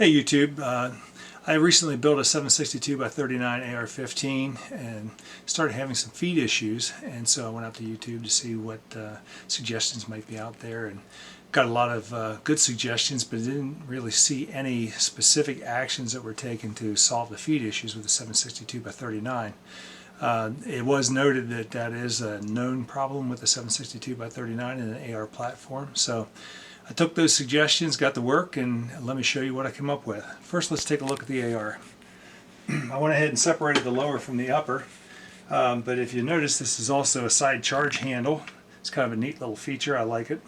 Hey YouTube, I recently built a 762 by 39 AR-15 and started having some feed issues, and so I went out to YouTube to see what suggestions might be out there, and got a lot of good suggestions, but didn't really see any specific actions that were taken to solve the feed issues with the 762 by 39. It was noted that that is a known problem with the 762 by 39 in an AR platform, so I took those suggestions, got to work, and let me show you what I came up with. First, let's take a look at the AR. I went ahead and separated the lower from the upper, but if you notice, this is also a side charge handle. It's kind of a neat little feature. I like it.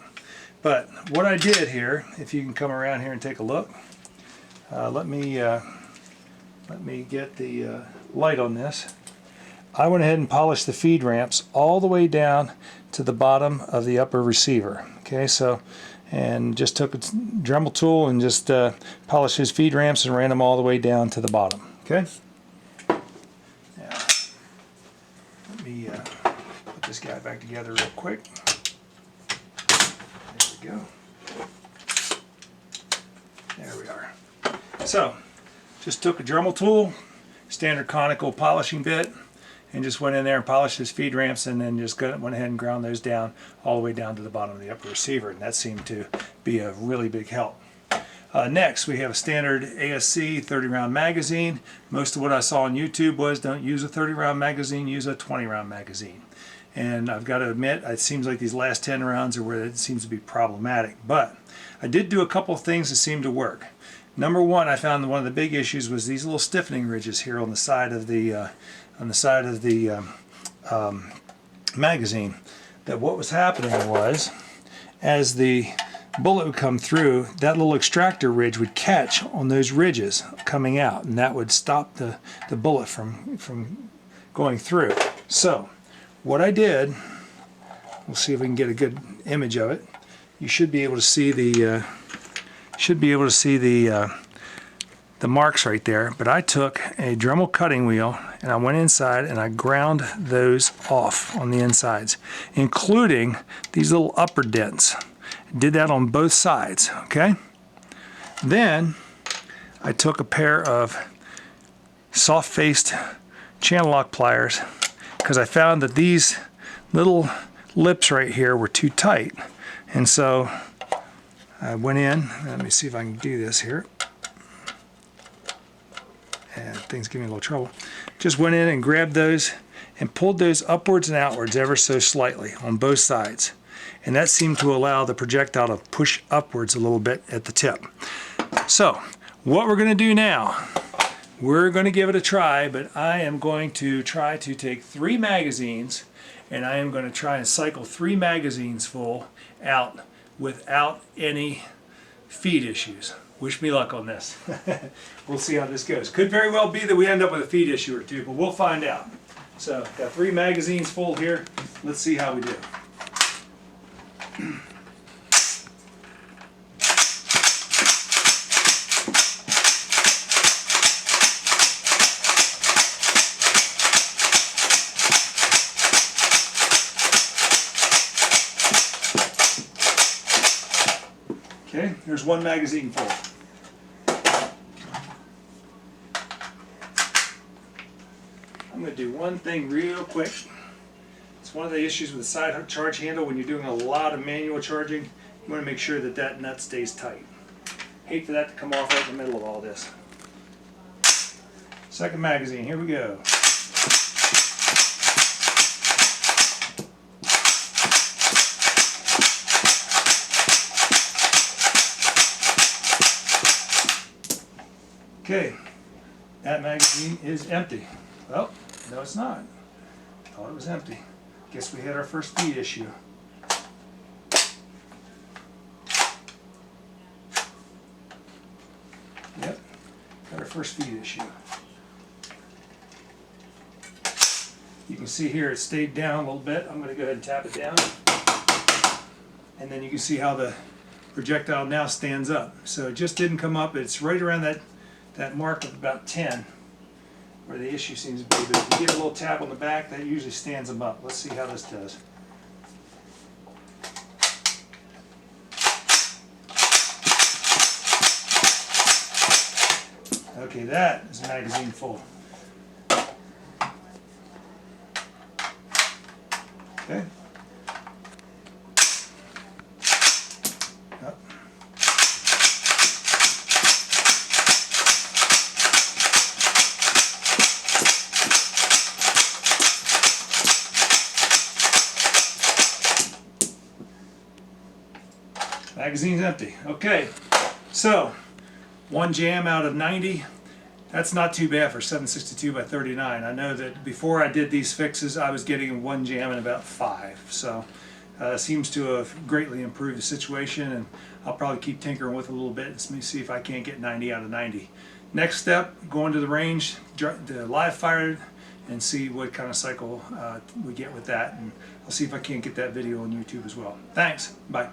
But what I did here, if you can come around here and take a look, let me get the light on this. I went ahead and polished the feed ramps all the way down to the bottom of the upper receiver. Okay, so and just took a Dremel tool and just polished his feed ramps and ran them all the way down to the bottom. Okay. Now, let me put this guy back together real quick. There we go. There we are. So, just took a Dremel tool, standard conical polishing bit, and just went in there and polished his feed ramps, and then just went ahead and ground those down all the way down to the bottom of the upper receiver, and that seemed to be a really big help. Next, we have a standard ASC 30-round magazine. Most of what I saw on YouTube was don't use a 30-round magazine, use a 20-round magazine. And I've got to admit, it seems like these last 10 rounds are where it seems to be problematic. But I did do a couple of things that seemed to work. Number one, I found one of the big issues was these little stiffening ridges here on the side of the magazine. That what was happening was, as the bullet would come through, that little extractor ridge would catch on those ridges coming out, and that would stop the bullet from going through. So what I did, we'll see if we can get a good image of it. You should be able to see the the marks right there, but I took a Dremel cutting wheel and I went inside and I ground those off on the insides, including these little upper dents. Did that on both sides, okay? Then I took a pair of soft-faced channel lock pliers because I found that these little lips right here were too tight, and so I went in. Let me see if I can do this here. And things give me a little trouble. Just went in and grabbed those and pulled those upwards and outwards ever so slightly on both sides. And that seemed to allow the projectile to push upwards a little bit at the tip. So, what we're going to do now, we're going to give it a try, but I am going to try to take 3 magazines, and I am going to try and cycle 3 magazines full out without any feed issues. Wish me luck on this. We'll see how this goes. Could very well be that we end up with a feed issue or two, but we'll find out. So, got 3 magazines full here. Let's see how we do. Okay, there's 1 magazine full. I'm going to do one thing real quick. It's one of the issues with the side charge handle. When you're doing a lot of manual charging, you want to make sure that that nut stays tight. Hate for that to come off right in the middle of all this. Second magazine, here we go. Okay, that magazine is empty. Well, no it's not. Thought it was empty. Guess we had our first feed issue. Yep, got our first feed issue. You can see here it stayed down a little bit. I'm going to go ahead and tap it down. And then you can see how the projectile now stands up. So it just didn't come up. It's right around that mark of about 10 where the issue seems to be. But if you get a little tap on the back, that usually stands them up. Let's see how this does. Okay, that is a magazine full. Okay. Yep. Magazine's empty. Okay, so 1 jam out of 90. That's not too bad for 762 by 39. I know that before I did these fixes, I was getting 1 jam in about 5. So seems to have greatly improved the situation, and I'll probably keep tinkering with it a little bit and see if I can't get 90 out of 90. Next step, go into the range, the live fire, and see what kind of cycle we get with that. And I'll see if I can't get that video on YouTube as well. Thanks. Bye.